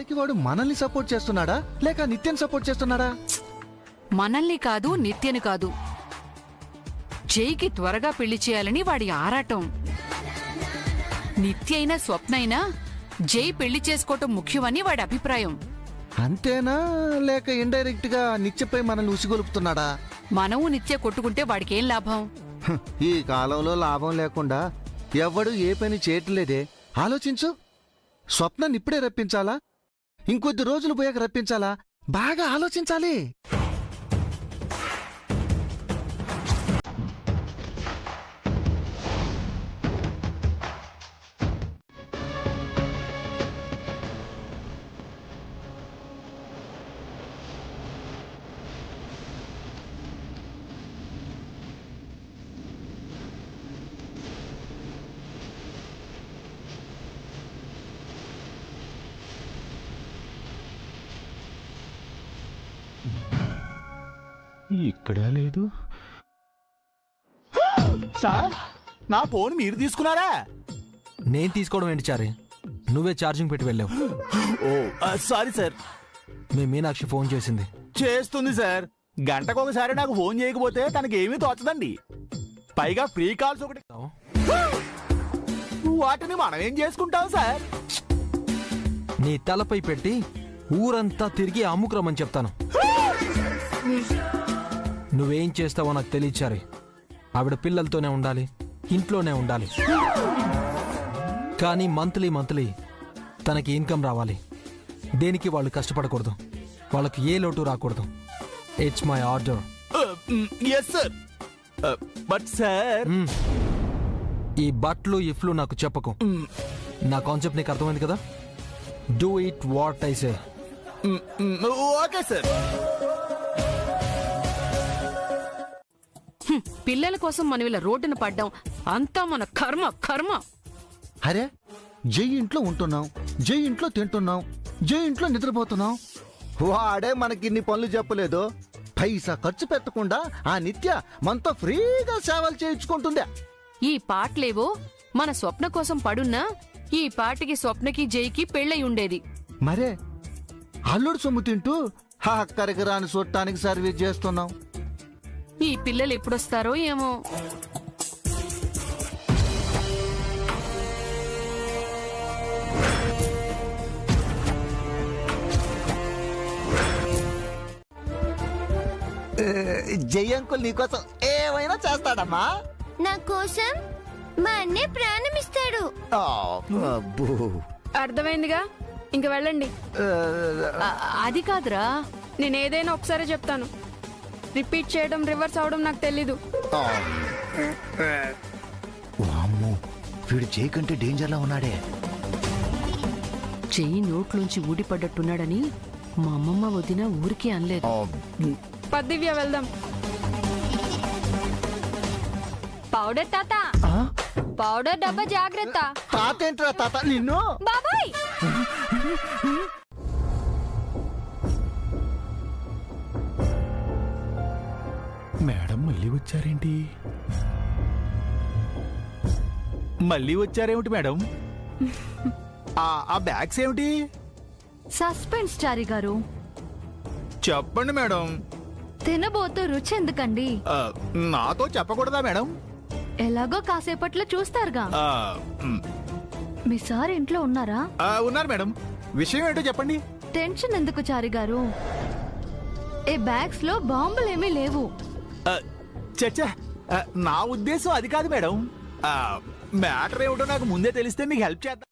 ఇంతకీ వాడు మనల్ని సపోర్ట్ చేస్తున్నాడా లేక నిత్యని సపోర్ట్ చేస్తున్నాడా? మనల్ని కాదు, నిత్యని కాదు, జైకి త్వరగా పెళ్లి చేయాలని వాడి ఆరాటం. నిత్య అయినా స్వప్న అయినా జై పెళ్లి చేసుకోవటం ముఖ్యమని వాడి అభిప్రాయం. అంతేనా లేక ఇండైరెక్ట్ గా నిత్యపై మనల్ని ఉసిగొలుపుతున్నాడా? మనము నిత్య కొట్టుకుంటే వాడికేం లాభం? ఈ కాలంలో లాభం లేకుండా ఎవడు ఏ పని చేయట్లేదే. ఆలోచించు. స్వప్నాన్ని ఇప్పుడే రప్పించాలా, ఇంకొద్ది రోజులు పోయాక రప్పించాలా? బాగా ఆలోచించాలి. ఇక్కడ లేదు సార్. నా ఫోన్ మీరు తీసుకున్నారా? నేను తీసుకోవడం ఏంటి చారి, నువ్వే ఛార్జింగ్ పెట్టి వెళ్ళావు. ఓ సారీ సార్. మీ మీనాక్షి ఫోన్ చేసింది. చేస్తుంది సార్. గంటకొకసారి నాకు ఫోన్ చేయకపోతే తనకి ఏమీ తోచదండి. పైగా ఫ్రీ కాల్స్ ఒకటి, వాటిని మనం ఏం చేసుకుంటాం సార్? నీ తలపై పెట్టి ఊరంతా తిరిగి అమ్ముకురమని చెప్తాను. నువ్వేం చేస్తావో నాకు తెలియచారి. ఆవిడ పిల్లలతోనే ఉండాలి, ఇంట్లోనే ఉండాలి. కానీ మంత్లీ తనకి ఇన్కమ్ రావాలి. దేనికి వాళ్ళు కష్టపడకూడదు, వాళ్ళకి ఏ లోటు రాకూడదు. It's my order. Yes sir. But sir, ఈ బట్లు ఇఫ్లు నాకు చెప్పకు. నా కాన్సెప్ట్ నీకు అర్థమైంది కదా? Do it what I say. Okay sir. పిల్లల కోసం మనం ఇలా రోడ్డున పడ్డాం, అంతా మన కర్మ కర్మ. అరే, జై ఇంట్లో ఉంటున్నాం, జై ఇంట్లో తింటున్నాం, జై ఇంట్లో నిద్రపోతున్నాం. వాడే మనకిన్ని పనులు చెప్పలేదు. పైసా ఖర్చు పెట్టకుండా ఆ నిత్య మనతో ఫ్రీగా సేవలు చేయించుకుంటుందా? ఈ పాటలేవో మన స్వప్న కోసం పడున్నా ఈ పాటికి స్వప్నకి జైకి పెళ్ళై ఉండేది. మరే అల్లుడు సొమ్ము తింటూ అక్కడికి రాని చూడటానికి సర్వీస్ చేస్తున్నాం. ఈ పిల్లలు ఎప్పుడొస్తారో ఏమో. జై అంకుల్ నీకోసం ఏమైనా చేస్తాడమ్మా. నా కోసం మా అన్నే ప్రాణం ఇస్తాడు. అర్థమైందిగా, ఇంక వెళ్ళండి. అది కాదురా, నేనేదైనా ఒకసారి చెప్తాను. రిపీట్ చేయడం, రివర్స్ అవడం నాకు తెలీదు. వామ్మో, వీడు జై కంటే డేంజర్లా ఉన్నాడే. చెయ్యి నోట్లోంచి ఊడిపడ్డట్టున్నాడని మా అమ్మమ్మ వదిన ఊరికే అనలేదు. పద్దివ్య, వెళ్దాం. పౌడర్ తాత, పౌడర్ డబ్బా జాగ్రత్త. తాత ఏంట్రా తాత నిన్ను? బాబాయ్, మేడం మళ్ళీ వచ్చారేంటి? మేడం? ఆ బ్యాగ్స్ ఏమిటి? సస్పెన్స్ చారి గారు. చెప్పండి మేడం. తినబోతూ రుచి ఎందుకండి? నాతో చెప్పకూడదా మేడం? ఎలాగో కాసేపట్లో చూస్తారుగా. మీ సార్ ఇంట్లో ఉన్నారా? ఉన్నారు మేడం. విషయం ఏంటో చెప్పండి. టెన్షన్ ఎందుకు చారి గారు? ఈ బ్యాగ్స్ లో బాంబులేమీ లేవు. చచ్చా, నా ఉద్దేశం అది కాదు మేడం. మ్యాటర్ ఏమిటో నాకు ముందే తెలిస్తే మీకు హెల్ప్ చేద్దాం.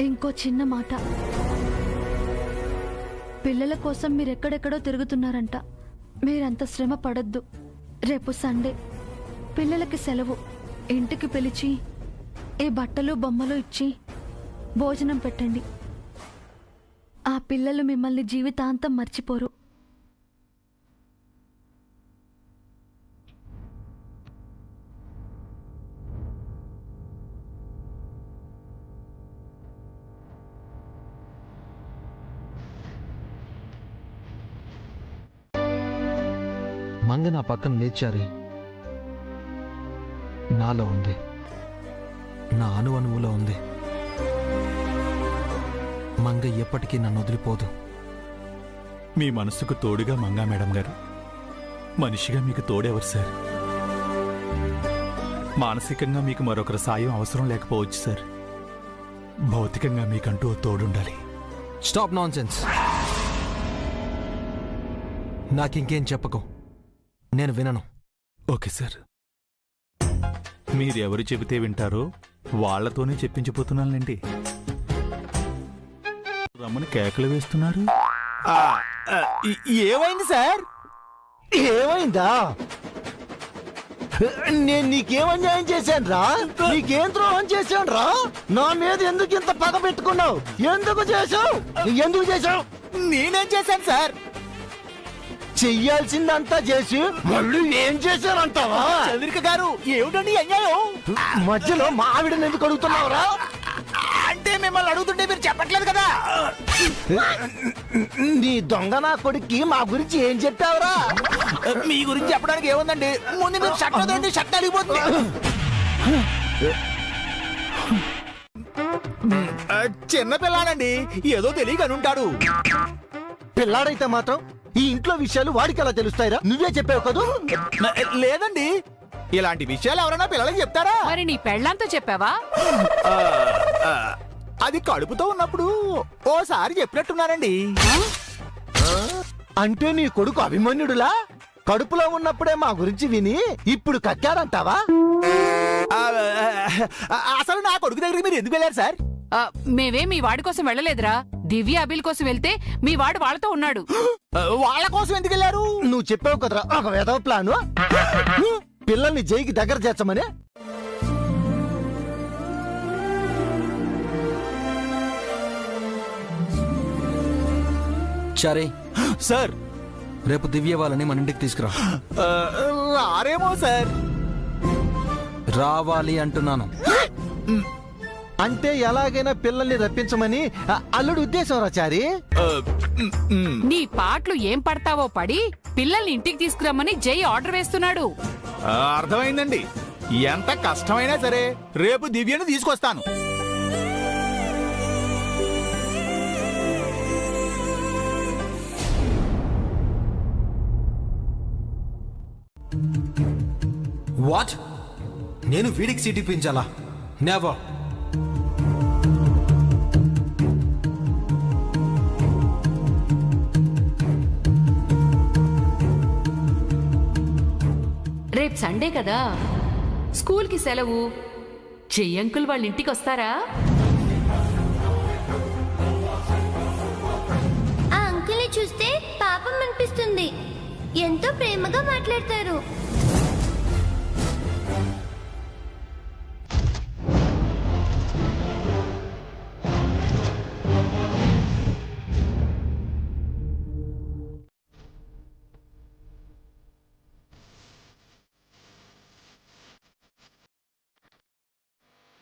ఇంకో చిన్న మాట. పిల్లల కోసం మీరెక్కడెక్కడో తిరుగుతున్నారంట. మీరంత శ్రమ పడద్దు. రేపు సండే, పిల్లలకి సెలవు. ఇంటికి పిలిచి ఏ బట్టలు బొమ్మలు ఇచ్చి భోజనం పెట్టండి. ఆ పిల్లలు మిమ్మల్ని జీవితాంతం మర్చిపోరు. మంగ నా పక్కన లేచారి నాలో ఉంది. నా అణువులో ఉంది. మంగ ఎప్పటికీ నన్ను వదిలిపోదు. మీ మనసుకు తోడుగా మంగా మేడం గారు, మనిషిగా మీకు తోడెవరు సార్? మానసికంగా మీకు మరొకరి సాయం అవసరం లేకపోవచ్చు సార్. భౌతికంగా మీకంటూ ఓ తోడుండాలి. Stop nonsense. నాకింకేం చెప్పకు, నేను వినను. ఓకే సార్, మీరెవరు చెబితే వింటారో వాళ్లతోనే చెప్పించిపోతున్నానండి. రమ్మని కేకలు వేస్తున్నారు. ఏమైంది సార్? ఏమైందా? నేను నీకేం అన్యాయం చేశాను రా? నీకేం ద్రోహం చేశాను రా? నా మీద ఎందుకు ఇంత పగ పెట్టుకున్నావు? ఎందుకు చేశావు? నేనేం చేశాను సార్? చెయ్యాల్సిందంతా చేసి మళ్ళీ ఏం చేశానంటావా? చంద్రిక గారు, ఏమిటండి అన్యాయం? మధ్యలో మా ఆవిడని ఎందుకు అడుగుతున్నావురా? అంటే మిమ్మల్ని అడుగుతుంటే మీరు చెప్పట్లేదు కదా. నీ దొంగ నా కొడుక్కి మా గురించి ఏం చెప్పావురా? మీ గురించి చెప్పడానికి ఏముందండి, ముందు మీరు షర్ట్ వదలండి, షర్ట్ అడిగిపోతుంది. చిన్న పిల్లాడండి, ఏదో తెలియకని ఉంటాడు. పిల్లాడైతే మాత్రం ఈ ఇంట్లో విషయాలు వాడికి ఎలా తెలుస్తాయిరా? నువ్వే చెప్పావు కదూ. లేదండి, ఇలాంటి విషయాలు ఎవరైనా పిల్లలకి చెప్తారా? మరి నీ పెళ్ళంతో చెప్పావా? అది కడుపుతో ఉన్నప్పుడు ఓసారి చెప్పినట్టున్నారండి. అంటే నీ కొడుకు అభిమన్యుడులా కడుపులో ఉన్నప్పుడే మా గురించి విని ఇప్పుడు కక్కాడంటావా? అసలు నా కొడుకు దగ్గరికి మీరు ఎందుకు వెళ్ళారు సార్? మేమే మీ వాడి కోసం వెళ్ళలేదురా. దివ్య అభిల్ కోసం వెళ్తే మీ వాడు వాళ్ళతో ఉన్నాడు. వాళ్ళ కోసం ఎందుకు వెళ్ళారు? నువ్వు చెప్పావు కదరా ఒక వేదవ ప్లాను, పిల్లల్ని జైకి దగ్గర చేర్చమని. సరే సార్, రేపు దివ్య వాళ్ళని మన ఇంటికి తీసుకురా. రారేమో సార్. రావాలి అంటున్నాను. అంటే ఎలాగైనా పిల్లల్ని రప్పించమని అల్లుడు ఉద్దేశం రాచారి. నీ పాటలు ఏం పడతావో పడి పిల్లల్ని ఇంటికి తీసుకురమ్మని జై ఆర్డర్ వేస్తున్నాడు. అర్థమైందండి. ఎంత కష్టమైనా సరే రేపు దివ్యను తీసుకొస్తాను. వాట్? నేను వీడికి సీట్ ఇప్పించాలా? నెవర్. రేపు సండే కదా, స్కూల్కి సెలవు. జై అంకుల్ వాళ్ళ ఇంటికి వస్తారా? ఆ అంకుల్ని చూస్తే పాపం అనిపిస్తుంది. ఎంతో ప్రేమగా మాట్లాడతారు.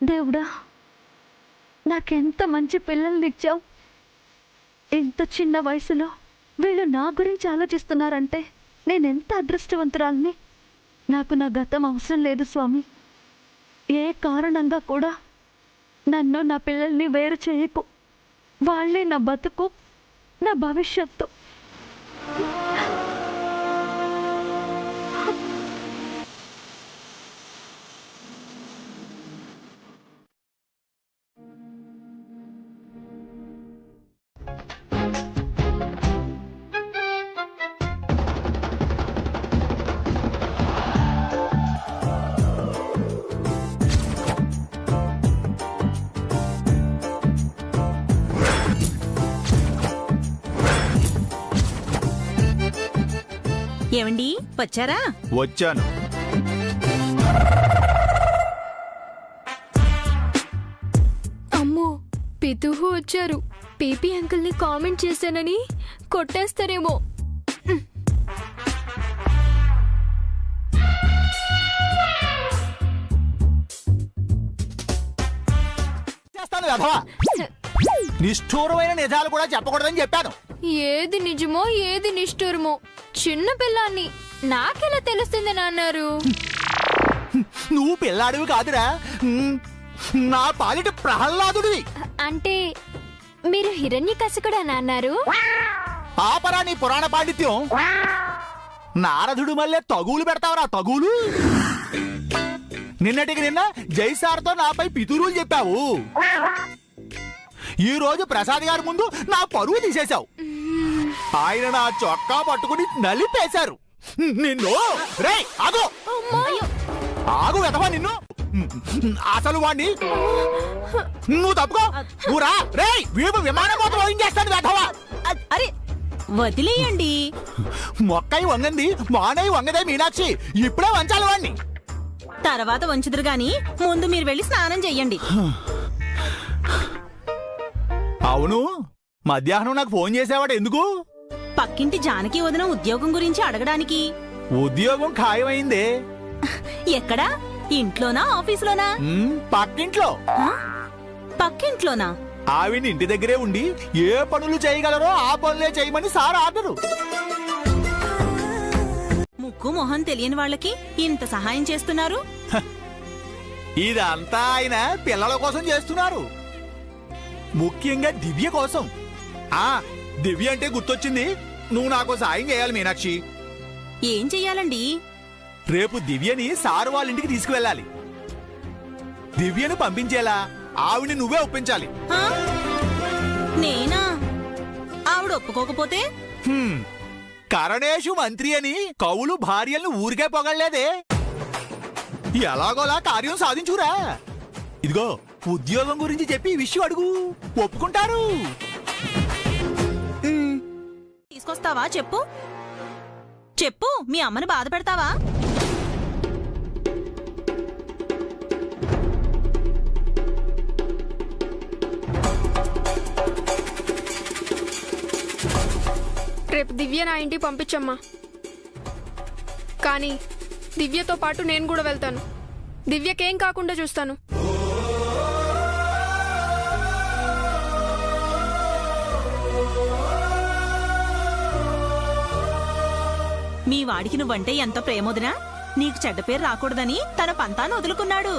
దేవుడా, నాకెంత మంచి పిల్లల్ని ఇచ్చావు. ఇంత చిన్న వయసులో వీళ్ళు నా గురించి ఆలోచిస్తున్నారంటే నేనెంత అదృష్టవంతురాల్ని. నాకు నా గతం అవసరం లేదు స్వామి. ఏ కారణంగా కూడా నన్ను నా పిల్లల్ని వేరు చేయకు. వాళ్ళే నా బతుకు, నా భవిష్యత్తు. ఏమండి, వచ్చారా? వచ్చాను. అమ్మో, పితుహు వచ్చారు. పీపీ అంకుల్ని కామెంట్ చేశానని కొట్టేస్తారేమో. చేస్తాను కదవా. నిష్ఠూరమైన నిజాలు కూడా చెప్పకూడదని చెప్పాను. ఏది నిజమో ఏది నిష్ఠూరమో చిన్న పిల్లాన్ని నాకెలా తెలుస్తుందని అన్నారు. నువ్వు పిల్లాడివి కాదురా. నా పాలిట ప్రహ్లాదుడివి. అంటే మీరు హిరణ్యకశిపుడు అని అన్నారు. ఆపరా నీ పురాణ పాండిత్యం. నారదుడు మళ్ళీ తగులు పెడతావరా తగులు. నిన్నటికి నిన్న జైసార్తో నాపై పితూరులు చెప్పావు. ఈ రోజు ప్రసాద్ గారి ముందు నా పరువు తీసేశావు. ఆయన నా చొక్కా పట్టుకుని నలిపేశారు. నిన్ను రే ఆగు ఆగు వెతవా నిన్ను. అసలు వాణ్ణి నువ్వు తప్పుకో. నువ్వు రా రే వీపు విమానం మొత్తం వదిలించేస్తాను వెతవా. అరే వదిలేయండి. మొక్కై వంగంది మానై వంగదే మీనాక్షి. ఇప్పుడే వంచాలి వాణ్ణి. తర్వాత వంచుదురు గాని ముందు మీరు వెళ్ళి స్నానం చెయ్యండి. అవును, మధ్యాహ్నం నాకు ఫోన్ చేసేవాడు ఎందుకు? పక్కింటి జానకి వదిన ఉద్యోగం గురించి అడగడానికి. ఉద్యోగం ఖాయమైందే. ఎక్కడా? ఇంట్లోనా ఆఫీసులోనా? పక్కింట్లో. ఆ? పక్కింట్లోనా? ఆవిడ ఇంటి దగ్గరే ఉండి ఏ పనులు చేయగలరో ఆ పనులే చేయమని సార్ ఆర్డరు. ముక్కు మొహం తెలియని వాళ్ళకి ఇంత సహాయం చేస్తున్నారు. ఇదంతా ఆయన పిల్లల కోసం చేస్తున్నారు, ముఖ్యంగా దివ్య కోసం. దివ్య అంటే గుర్తొచ్చింది, నువ్వు నాకు సాయం చేయాలి మీనాక్షి. ఏం చెయ్యాలండి? రేపు దివ్యని సారు వాళ్ళ ఇంటికి తీసుకువెళ్ళాలి. దివ్యను పంపించేలా ఆవిని నువ్వే ఒప్పించాలి. ఆ? నేనా? ఆవిడ ఒప్పుకోకపోతే? కరణేషు మంత్రి అని కవులు భార్యలను ఊరికే పొగళ్లేదే. ఎలాగోలా కార్యం సాధించురా. ఇదిగో ఉద్యోగం గురించి చెప్పి ఈ విషయం అడుగు, ఒప్పుకుంటారు. తీసుకొస్తావా? చెప్పు చెప్పు, మీ అమ్మని బాధ పెడతావా? రేపు దివ్య నా ఇంటికి పంపించమ్మా. కానీ దివ్యతో పాటు నేను కూడా వెళ్తాను. దివ్యకేం కాకుండా చూస్తాను. మీ వాడికి నువ్వంటే ఎంత ప్రేమొదినా, నీకు చెడ్డ పేరు రాకూడదని తన పంతాను వదులుకున్నాడు.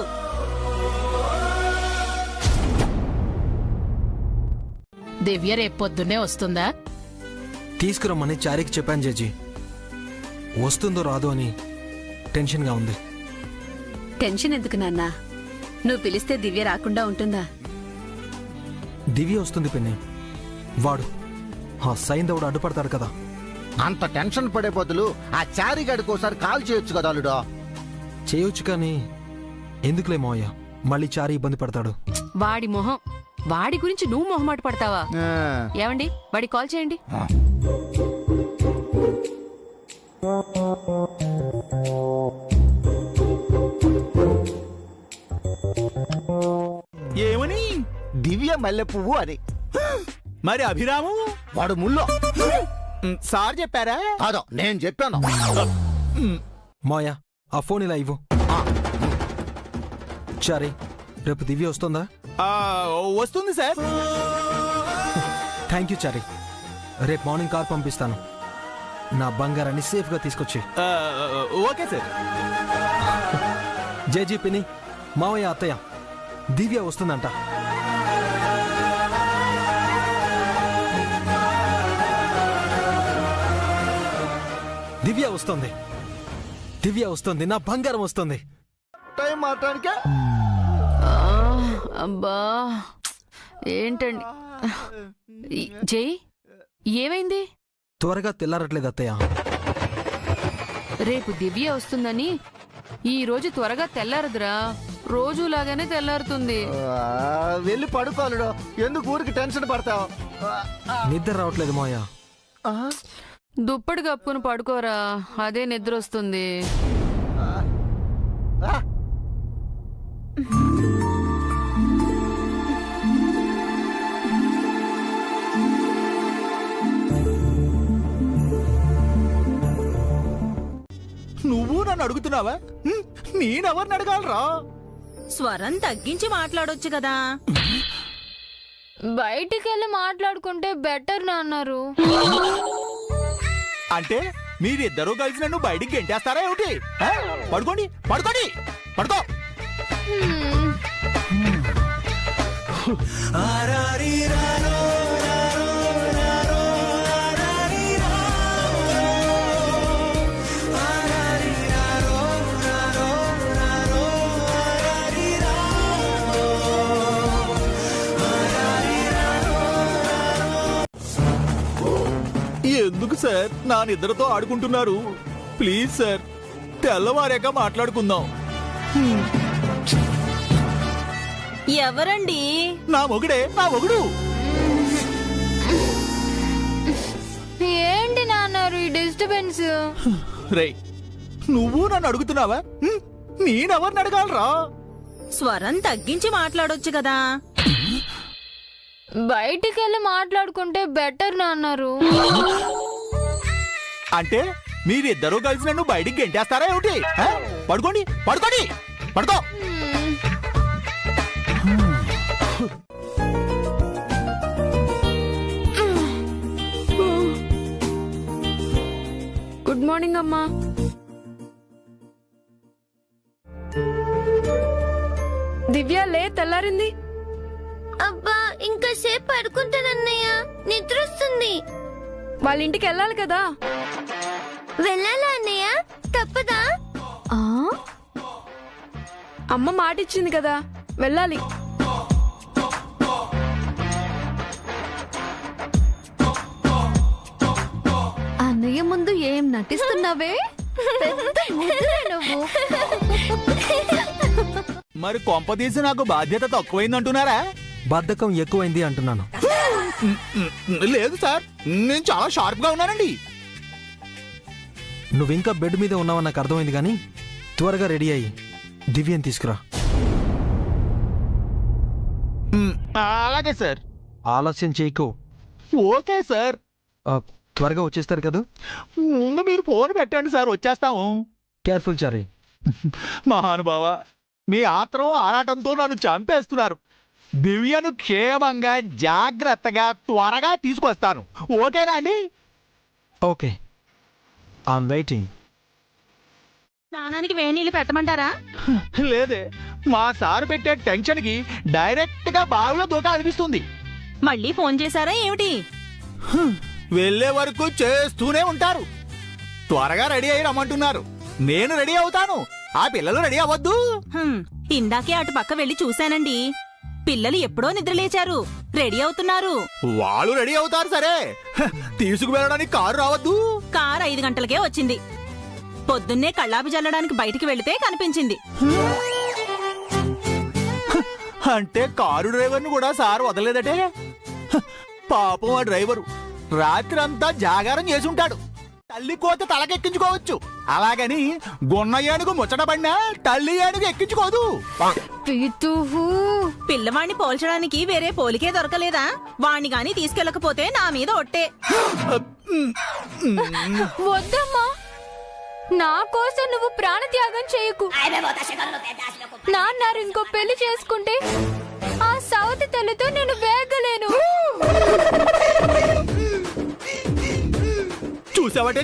దివ్య రేపు పొద్దున్నే వస్తుందా? తీసుకురమ్మని చారికి చెప్పాను జేజీ. వస్తుందో రాదో అని టెన్షన్గా ఉంది. టెన్షన్ ఎందుకు నాన్నా? నువ్వు పిలిస్తే దివ్య రాకుండా ఉంటుందా? దివ్య వస్తుంది పిన్ని. వాడు ఆ సైంధవుడు అడ్డుపడతాడు కదా. అంత టెన్షన్ పడే బదులు ఆ చారిగాడికి ఒకసారి కాల్ చేయొచ్చు కదా అల్లుడా. చేయొచ్చు కానీ ఎందుకులే మావయ్య, మళ్ళీ చారి ఇబ్బంది పడతాడు. వాడి మొహం, వాడి గురించి నువ్వు మొహమాట పడతావా? ఏమండి, వాడి కాల్ చేయండి. ఏమని? దివ్య మల్లె పువ్వు అని. మరి అభిరాము? వాడు ముల్లో. సార్ చెప్పారా? కాదో నేను చెప్పాను. మావయ్య ఆ ఫోన్ ఇలా ఇవ్వు. చారి రేపు దివ్య వస్తుందా? వస్తుంది సార్. థ్యాంక్ యూ చారి. రేపు మార్నింగ్ కార్ పంపిస్తాను. నా బంగారాన్ని సేఫ్గా తీసుకొచ్చి. Okay sir. జేజీ పిన్ని, మావయ్య అత్తయ్య, దివ్య వస్తుందంట. దివ్య వస్తుంది, దివ్య వస్తుంది, నా బంగారం వస్తుంది. టైం మాట్లాడికే అబ్బా ఏంటండి జై, ఏమైంది? త్వరగా తెల్లారట్లేదు అత్తయ్య. రేపు దివ్య వస్తుందని ఈ రోజు త్వరగా తెల్లారదురా. రోజులాగానే తెల్లారుతుంది. వెళ్ళి పడుకోవాలడు, ఎందుకు ఊరికి టెన్షన్ పడతావు? నిద్ర రావట్లేదు మావయ్య. దుప్పటి కప్పుకుని పడుకోరా, అదే నిద్ర వస్తుంది. నువ్వు నన్ను అడుగుతున్నావా? నేనెవరిని అడగాలరా? స్వరం తగ్గించి మాట్లాడొచ్చు కదా. బయటికి వెళ్ళి మాట్లాడుకుంటే బెటర్ నా అన్నారు. అంటే మీరిద్దరూ కలిసి నన్ను బయటికి గెంటేస్తారా ఏమిటి? పడుకోండి పడుకోండి పడుకో. ఎందుకు సార్ నా నిద్రతో ఆడుకుంటున్నారు? ప్లీజ్ సార్, తెల్లవారాక మాట్లాడుకుందాం. ఎవరండి? నా మొగుడే, నా మొగుడు. ఏంటి నాన్నారు ఈ డిస్టర్బెన్స్? రే, నువ్వు నన్ను అడుగుతున్నావా? నేనెవరిని అడగాలరా? స్వరం తగ్గించి మాట్లాడొచ్చు కదా. బయటికి వెళ్ళి మాట్లాడుకుంటే బెటర్ నాన్నారు. అంటే మీరిద్దరూ కలిసి నన్ను బయటికి గెంటేస్తారా ఏమిటి? పడుకోండి, పడుకోండి, పడుకో. గుడ్ మార్నింగ్ అమ్మా. దివ్య లే, తెల్లారింది. అబ్బా ఇంకా సేపు పడుకుంటానన్నయ్య, నిద్ర వస్తుంది. వాళ్ళ ఇంటికి వెళ్ళాలి కదా. వెళ్ళాలా అన్నయ్య? తప్పదా? అమ్మ మాట ఇచ్చింది కదా, వెళ్ళాలి. అన్నయ్య ముందు ఏం నటిస్తున్నావే? పెద్ద ముద్దులే నువ్వు. మరి కొంపదీసి నాకు బాధ్యత తక్కువైందంటున్నారా? బద్ధకం ఎక్కువైంది అంటున్నాను. లేదు సార్, నేను చాలా షార్ప్ గా ఉన్నానండి. నువ్వింకా బెడ్ మీద ఉన్నావని నాకు అర్థమైంది, కానీ త్వరగా రెడీ అయ్యి దివ్యని తీసుకురా. అలాగే సార్. ఆలస్యం చేయకు. Okay sir. త్వరగా వచ్చేస్తారు కదా. ముందు మీరు ఫోన్ పెట్టండి సార్, వచ్చేస్తాము. కేర్ఫుల్ చారీ. మహానుభావ, మీ ఆత్రం ఆరాటంతో నన్ను చంపేస్తున్నారు. దివ్యను క్షేమంగా జాగ్రత్తగా త్వరగా తీసుకొస్తాను. ఓకేనా అండి? Okay, I'm waiting. స్నానానికి వేడి నీళ్ళు పెట్టమంటారా? లేదే, మా సారు పెట్టే టెన్షన్ కి డైరెక్ట్ గా బావిలో దూక అనిపిస్తుంది. మళ్ళీ ఫోన్ చేశారా ఏమిటి? వెళ్లే వరకు చేస్తూనే ఉంటారు. త్వరగా రెడీ అయ్యి రమ్మంటున్నారు. నేను రెడీ అవుతాను, ఆ పిల్లలు రెడీ అవ్వద్దు. ఇందాకే అటు పక్క వెళ్లి చూశానండి. పిల్లలు ఎప్పుడో నిద్రలేచారు, రెడీ అవుతున్నారు. వాళ్ళు రెడీ అవుతారు సరే, తీసుకువెళ్ళడానికి కారు రావద్దు. కారు 5 గంటలకే వచ్చింది. పొద్దున్నే కళ్ళాపి చల్లడానికి బయటికి వెళితే కనిపించింది. అంటే కారు డ్రైవర్ని కూడా సార్ వదలలేదటే. పాపం ఆ డ్రైవరు రాత్రంతా జాగారం చేసి ఉంటాడు. తల్లి కోత తలకెక్కించుకోవచ్చు, అలాగని గున్న ఏనుగు ముచ్చటపడినా తల్లి ఏనుగు ఎక్కించుకోదు. పిల్లవాణ్ణి పోల్చడానికి వేరే పోలికే దొరకలేదా? వాణ్ణి గాని తీసుకెళ్లకపోతే నా మీద ఒట్టే. వద్దమ్మా, నా కోసం నువ్వు ప్రాణత్యాగం చేయకు. నాన్నారు ఇంకో పెళ్లి చేసుకుంటే ఆ సౌతి తల్లితో నేను వేగలేను.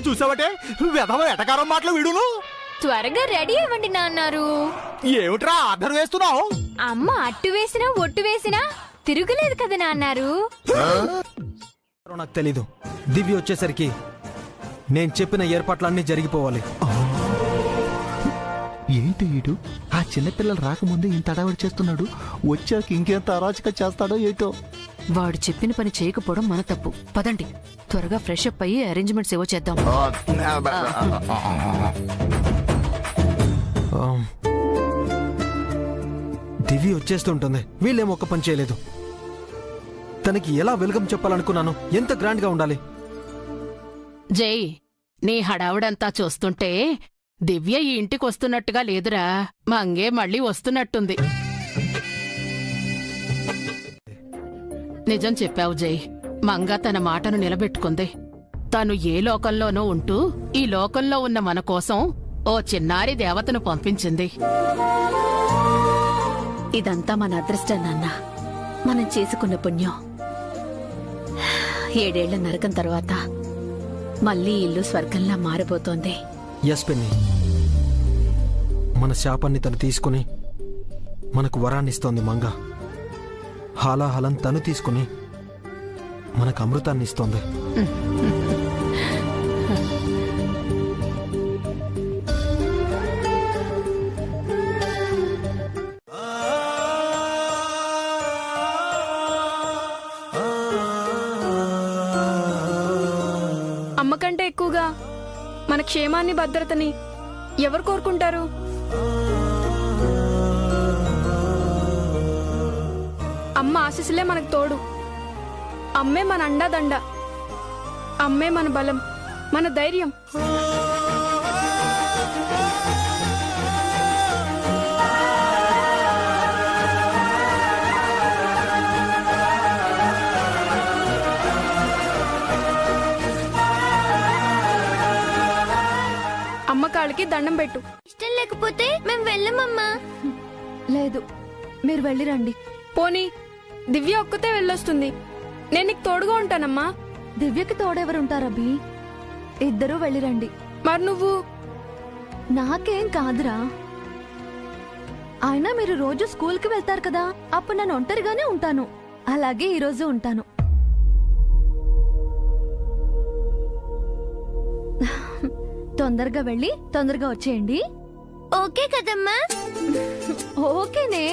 చూసావటే వెధవ ఎటకారం మాటలు విడును. త్వరగా రెడీ అవ్వండి నాన్నారు. ఏమిట్రా ఆర్డర్ వేస్తున్నావు? అమ్మ అట్టు వేసినా ఒట్టు వేసినా తిరుగులేదు కదా నాన్నారు. నాకు తెలీదు. దివ్య వచ్చేసరికి నేను చెప్పిన ఏర్పాట్లన్నీ జరిగిపోవాలి. ఏంటి వీడు ఆ చిన్నపిల్లలు రాకముందే ఇంత అడావిడి చేస్తున్నాడు, వచ్చాక ఇంకెంత అరాచక చేస్తాడో ఏంటో. వాడు చెప్పిన పని చేయకపోవడం మన తప్పు. పదండి, త్వరగా ఫ్రెష్ అప్ అయ్యి అరేంజ్మెంట్స్ ఏవో చేద్దాం. దివ్య వచ్చేస్తుంటుంది, వీళ్ళేమో ఒక్క పని చేయలేదు. తనకి ఎలా వెల్కమ్ చెప్పాలనుకున్నాను, ఎంత గ్రాండ్ గా ఉండాలి. జై, నీ హడావుడంతా చూస్తుంటే దివ్య ఈ ఇంటికి వస్తున్నట్టుగా లేదురా. మంగే మళ్ళీ వస్తున్నట్టుంది. నిజం చెప్పావు జై. మంగ తన మాటను నిలబెట్టుకుంది. తను ఏ లోకంలోనో ఉంటూ ఈ లోకంలో ఉన్న మన కోసం ఓ చిన్నారి దేవతను పంపించింది. ఇదంతా మన అదృష్టం నాన్న, మనం చేసుకున్న పుణ్యం. 7 ఏళ్ల నరకం తర్వాత మళ్ళీ ఇల్లు స్వర్గంలా మారిపోతోంది. ఎస్ పెన్ని, మన శాపాన్ని తను తీసుకుని మనకు వరాన్నిస్తోంది మంగ. హాలాహలం తను తీసుకుని మనకు అమృతాన్ని ఇస్తోంది. అమ్మ కంటే ఎక్కువగా మన క్షేమాన్ని భద్రతని ఎవరు కోరుకుంటారు? అమ్మ ఆశీస్సులే మనకు తోడు. అమ్మే మన అండాదండ. అమ్మే మన బలం, మన ధైర్యం. అమ్మ కాళ్ళకి దండం పెట్టు. ఇష్టం లేకపోతే మేము వెళ్ళమమ్మా. లేదు, మీరు వెళ్ళి రండి. పోనీ దివ్య ఒక్కతే వెళ్ళొస్తుంది. నేను నీకు తోడుగా ఉంటానమ్మా. దివ్యకి తోడెవరుంటారబ్బి? ఇద్దరూ వెళ్ళిరండి. మరి నువ్వు? నాకేం కాదురా. అయినా మీరు రోజు స్కూల్కి వెళ్తారు కదా, అప్పుడు నేను ఒంటరిగానే ఉంటాను. అలాగే ఈరోజు ఉంటాను. తొందరగా వెళ్ళి తొందరగా వచ్చేయండి. ఓకే కదమ్మా? ఓకేనే,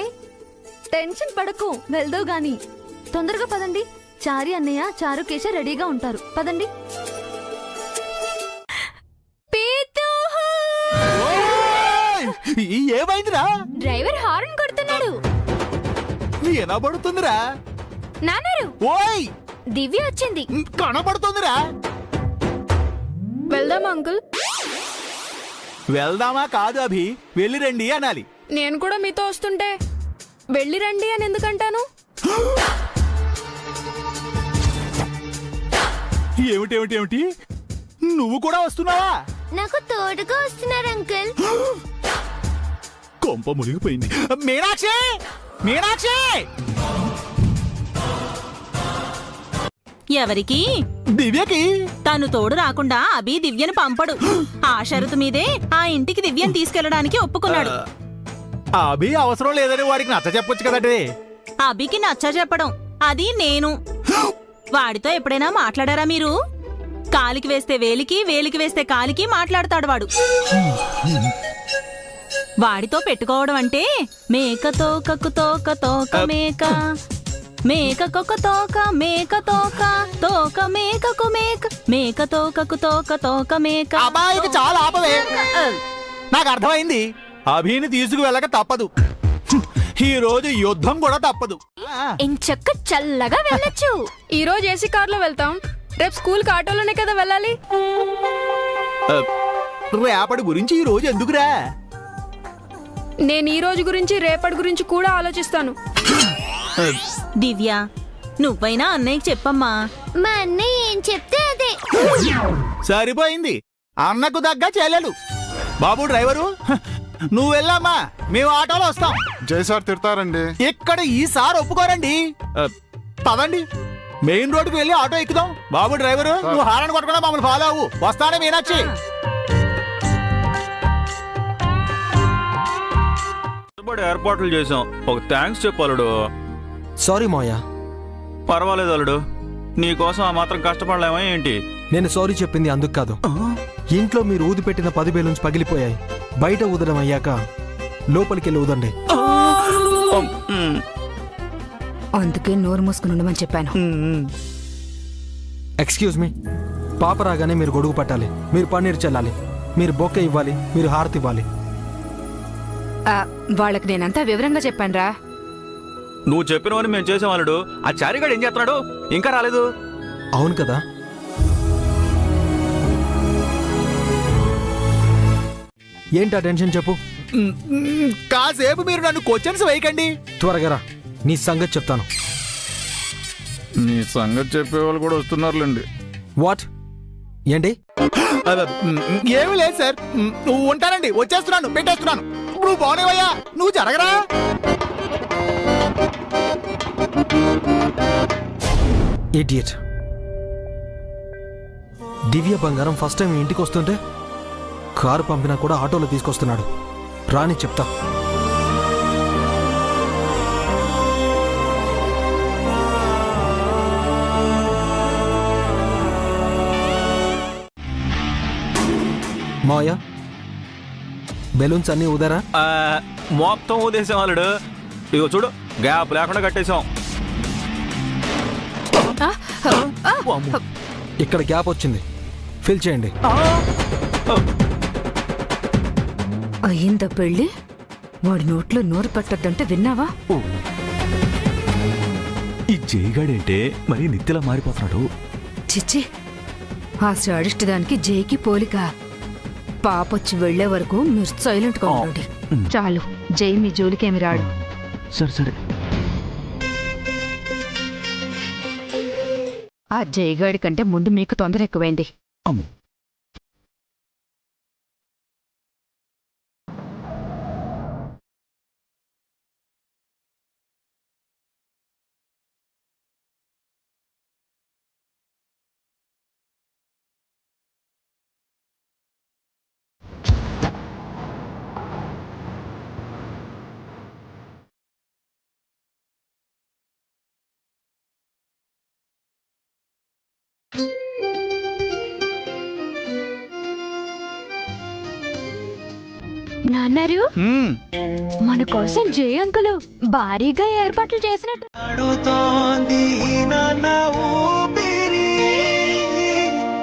టెన్షన్ పడకు. వెళ్దావు గాని. తొందరగా పదండి. చారి అన్నయ్య, చారుకేశ రెడీగా ఉంటారు. పదండి. ఏమైందిరా? డ్రైవర్ హార్న్ కొడుతున్నాడు. వినబడుతుందిరా. నాన్నరు, ఓయ్ దివ్య వచ్చింది. కనబడుతుందిరా. వెళ్దామా అంకుల్? వెళ్దామా కాదు అభి, వెళ్ళి రండి అనాలి. నేను కూడా మీతో వస్తుంటే వెళ్ళి రండి అని ఎందుకంటాను? ఏమిటేమిటేమిటి, నువ్వు కూడా వస్తున్నావా? నాకు తోడుగా వస్తున్నారు అంకుల్. కొంప మునిగిపోయింది. మీనాక్షి, మీనాక్షి! ఎవరికి? దివ్యకి. తను తోడు రాకుండా అభి దివ్యను పంపడు. ఆ షరతు మీదే ఆ ఇంటికి దివ్యను తీసుకెళ్లడానికి ఒప్పుకున్నాడు. అభి అవసరం లేదని వాడికి నచ్చ చెప్పొచ్చు కదండి. అభికి నచ్చ చెప్పడం అది నేను. వాడితో ఎప్పుడైనా మాట్లాడారా మీరు? కాలికి వేస్తే వేలికి, వేలికి వేస్తే కాలికి మాట్లాడతాడు వాడు. వాడితో పెట్టుకోవడం అంటే మేకతో కక్కుతోక తోక మేక, మేక కొక్క తోక మేక తోక, తోక మేకకు మేక, మేక తోకకు తోక తోక మేక. అబ్బాయికి చాలా ఆపవే. నాకు అర్థమైంది. అభిని తీసుకువెళ్ళక తప్పదు. ఈ రోజు యుద్ధం కూడా తప్పదు. ఇంచక్క చల్లగా వెళ్ళొచ్చు. ఈ రోజు ఏసీ కార్లో వెళ్తాం, రేపు స్కూల్ కి ఆటోలోనే కదా వెళ్ళాలి. రేపటి గురించి ఈ రోజు ఎందుకురా? నేను ఈ రోజు గురించి రేపటి గురించి కూడా ఆలోచిస్తాను. దివ్య, నువ్వైనా అన్నయ్యకి చెప్పమ్మా. మా అన్నయ్య ఏం చెప్తే అదే. సరిపోయింది. అన్నకు దగ్గ చెల్లెలు. బాబు డ్రైవరు, నువ్వు వెళ్ళమ్మా, మేము ఆటోలో వస్తాం. జైసార్ తిడతారండి. ఇక్కడ ఈసారి ఒప్పుకోరండి. పదండి, మెయిన్ రోడ్డుకు వెళ్ళి ఆటో ఎక్కుదాం. బాబు డ్రైవరు, నువ్వు హారన్ కొట్టకుండా మమ్మల్ని ఫాలో అవ్వు. వస్తానే మీనాక్షి. ఏర్పాట్లు చేసాం, ఒక థ్యాంక్స్ చెప్పాలడు. సారీ మాయా. పర్వాలేదు అల్లుడు, నీకోసం ఆ మాత్రం కష్టపడలేమా ఏంటి? నేను సారీ చెప్పింది అందుకు కాదు. ఇంట్లో మీరు ఊది పెట్టిన 10 బెలూన్స్ పగిలిపోయాయి. బయట ఊదడం అయ్యాక లోపలికెళ్ళి ఊదండి. అందుకే నోరు మూసుకుని ఉండమని చెప్పాను. Excuse me. పాప రాగానే మీరు గొడుగు పట్టాలి, మీరు పన్నీరు చల్లాలి, మీరు బొక్క ఇవ్వాలి, మీరు హారతి ఇవ్వాలి. వాళ్ళకి నేనంతా వివరంగా చెప్పానురా. నువ్వు చెప్పినవని మేము చేసాం అల్లుడు. ఆ చారిగాడు ఏం చేస్తున్నాడు? ఇంకా రాలేదు. అవును కదా. ఏంటా టెన్షన్ చెప్పు. కాసేపు మీరు నన్ను క్వశ్చన్స్ వేయకండి. త్వరగా రా, నీ సంగతి చెప్తాను. నీ సంగతి చెప్పేవాళ్ళు కూడా వస్తున్నారులేండి. వాట్? ఏంటి? ఏమీ లేదు సార్. నువ్వు ఉంటానండి, వచ్చేస్తున్నాను, పెట్టేస్తున్నాను. నువ్వు బాగునేవయ్యా, నువ్వు జరగరా. ఇడియట్. దివ్య బంగారం ఫస్ట్ టైం ఇంటికి వస్తుంటే కారు పంపినా కూడా ఆటోలో తీసుకొస్తున్నాడు. రాని చెప్తా. మావయ్య బెలూన్స్ అన్నీ ఊదారా? మొత్తం ఊదేసాం అల్లుడు. ఇగో చూడు, గ్యాప్ లేకుండా కట్టేశాం. ఇక్కడ గ్యాప్ వచ్చింది, ఫిల్ చేయండి. అయ్యిందా పెళ్ళి? వాడి నోట్లో నోరు పెట్టద్దంటే విన్నావా? ఈ జైగాడేంటే మరి నిత్యలా మారిపోతున్నాడు. చిచ్చి, ఆ సాడిస్ట్ దానికి జైకి పోలిక. పాపొచ్చి వెళ్లే వరకు మీరు సైలెంట్ గా ఉండండి. చాలు, జై మీ జోలికేమి రాడు. సరే సరే. ఆ జైగాడి కంటే ముందు మీకు తొందర ఎక్కువైంది. నాన్నారు మన కోసం జై అంకులు భారీగా ఏర్పాట్లు చేసినట్టు.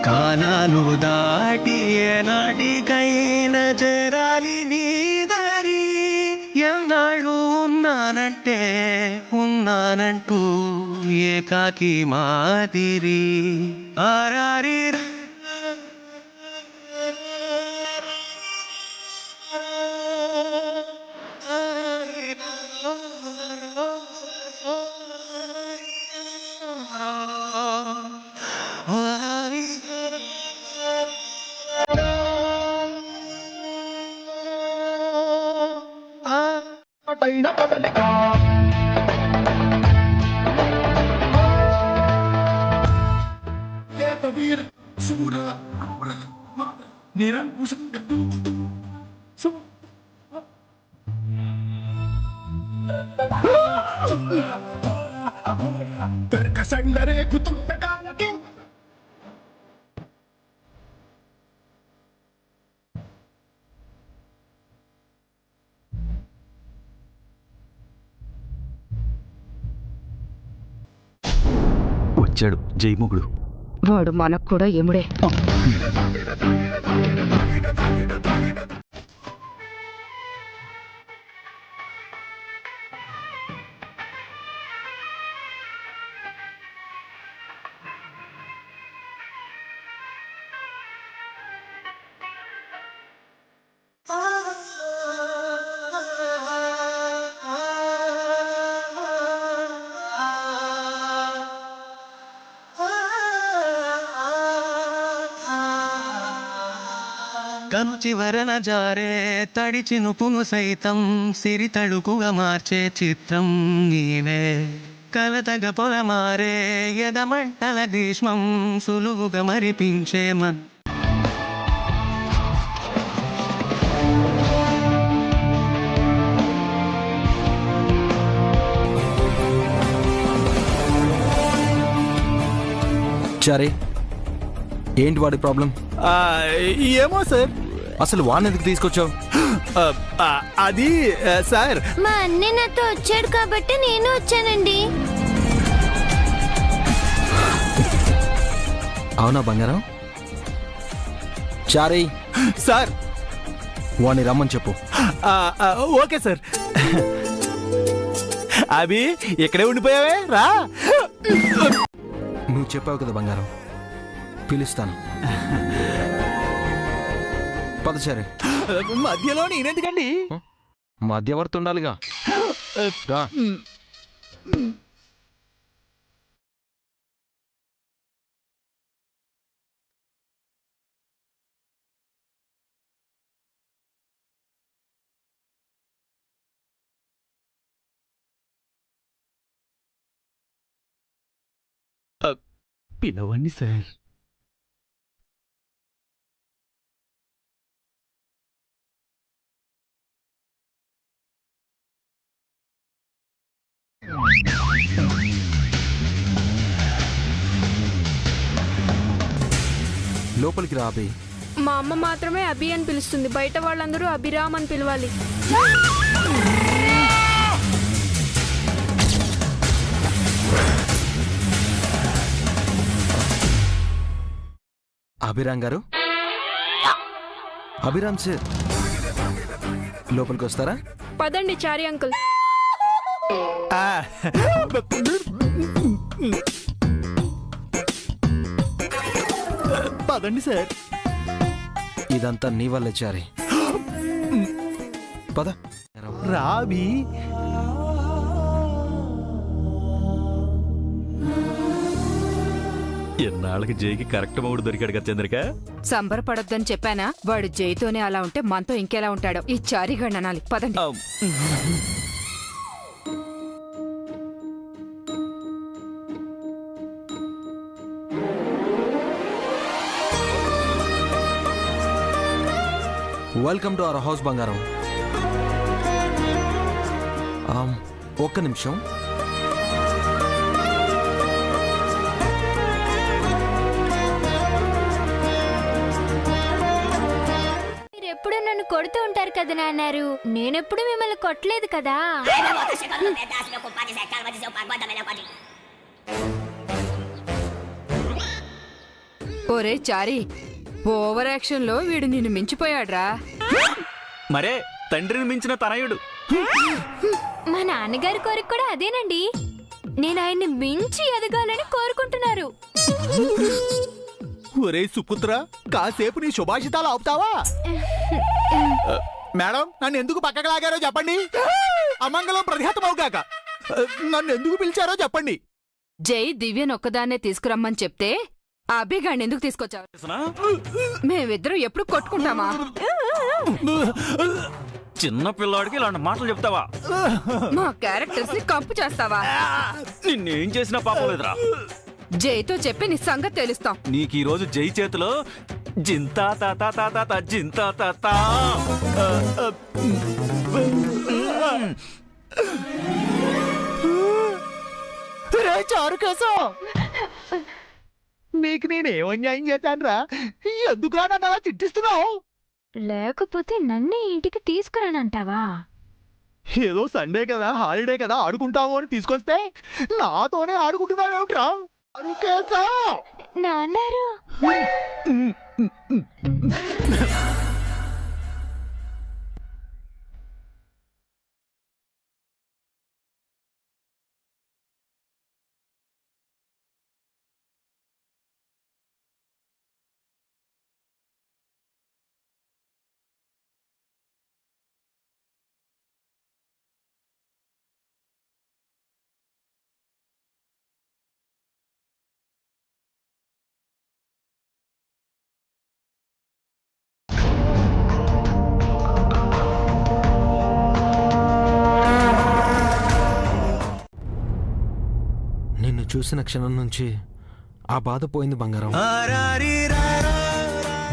కాలాలు దాటి నాటికైన జరాలి నీ దారి. ఎన్నాళ్ళు ఉన్నానంటూ ఏకాకి మాదిరి ఆరారి. వచ్చాడు జైముగుడు. వాడు మనకు కూడా ఎముడే. కను చివరన జారే తడి చినుకును సైతం సిరి తడుకుగా మార్చే చిత్రం నీవే. కలతగ పొలమారే ఎదమంటల గ్రీష్మం సులువుగా మరిపించే మన్. చారే, ఏంటి వాడి ప్రాబ్లం? ఏమో సార్. అసలు వాడిని ఎందుకు తీసుకొచ్చావు? అది సార్, మా అన్నయ్య నాతో వచ్చాడు కాబట్టి నేను వచ్చానండి. అవునా బంగారం? చారే సార్, వాడిని రమ్మని చెప్పు. Okay sir. అవి ఇక్కడే ఉండిపోయావే, రా. నువ్వు చెప్పావు కదా బంగారం, పిలుస్తాను. పదచారే. మధ్యలో నేనెందుకండి? మధ్యవర్తి ఉండాలిగా. పిలవండి సార్. లోపలికి రా అభి. మా అమ్మ మాత్రమే అభి అని పిలుస్తుంది, బయట వాళ్ళందరూ అభిరామ్ అని పిలవాలి. అభిరామ్ గారు, అభిరామ్ సార్ లోపలికి వస్తారా? పదండి చారి అంకుల్. పదండి సార్. ఇదంతా నీ వల్లే చారి. పద రాబి. ఎన్నాళ్ళకి జైకి కరెక్ట్ మౌడు దొరికాడు కదా చంద్రిక. సంబరపడొద్దని చెప్పానా? వాడు జైతోనే అలా ఉంటే మనతో ఇంకెలా ఉంటాడో. ఈ చారిగాడు అనాలి. పదండి. వెల్కమ్ టు అవర్ హౌస్ బంగారం. ఒక్క నిమిషం. మీరెప్పుడు నన్ను కొడుతూ ఉంటారు కదా నాన్నారు, నేనెప్పుడు మిమ్మల్ని కొట్టలేదు కదా. ఒరే చారి, ఓవర్ యాక్షన్ లో వీడు నిన్ను మించిపోయాడ్రా. మరే తండ్రిని మించిన తనయుడు. మా నాన్నగారి కోరిక కూడా అదేనండి. నేను ఆయన్ని మించి ఎదగాలని కోరుకుంటున్నారు. ఒరే సుపుత్ర, కాసేపు నీ శుభాషితాలు ఆపుతావా? మేడం, నన్ను ఎందుకు పక్కకు లాగారో చెప్పండి. అమంగళం ప్రతిహతమవుగాక. నన్ను ఎందుకు పిలిచారో చెప్పండి. జై దివ్యను ఒక్కదాన్నే తీసుకురమ్మని చెప్తే అభిగాడిని ఎందుకు తీసుకొచ్చావు? మేమిద్దరం ఎప్పుడు కొట్టుకుంటామా? చిన్న పిల్లాడికి ఇలాంటి మాటలు చెప్తావా? మా క్యారెక్టర్స్ ని కంపు చేస్తావా? నిన్నేం చేసినా పాపం లేదురా. జైతో చెప్పి నీ సంగతి తెలుస్తాం. నీకు ఈ రోజు జై చేతిలో జింతా తాతా తాతా జింతా తాతా. చారు కోసం నీకు నేనేం అన్యాయం చేశాను రా? ఎందుకురా నన్ను అలా తిట్టిస్తున్నావు? లేకపోతే నన్నే ఇంటికి తీసుకురానంటావా? ఏదో సండే కదా, హాలిడే కదా, ఆడుకుంటాము అని తీసుకొస్తే నాతోనే ఆడుకుంటున్నావేమిట్రా? నాన్నారు నిన్ను చూసిన క్షణం నుంచి ఆ బాధ పోయింది బంగారం.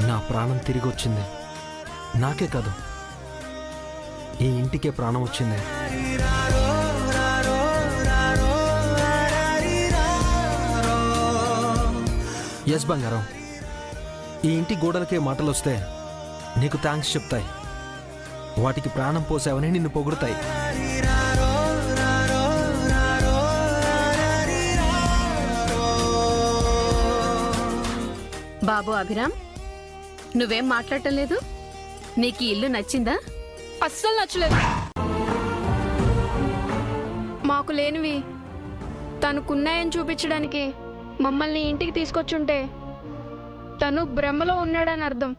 నా ప్రాణం తిరిగి వచ్చింది. నాకే కాదు, ఈ ఇంటికే ప్రాణం వచ్చింది. ఎస్ బంగారం, ఈ ఇంటి గోడలకే మాటలు వస్తే నీకు థ్యాంక్స్ చెప్తాయి. వాటికి ప్రాణం పోసావని నిన్ను పొగుడుతాయి. బాబు అభిరామ్, నువ్వేం మాట్లాడటం లేదు? నీకు ఈ ఇల్లు నచ్చిందా? అస్సలు నచ్చలేదు. మాకు లేనివి తనకున్నాయని చూపించడానికి మమ్మల్ని ఇంటికి తీసుకొచ్చుంటే తను భ్రమలో ఉన్నాడని అర్థం.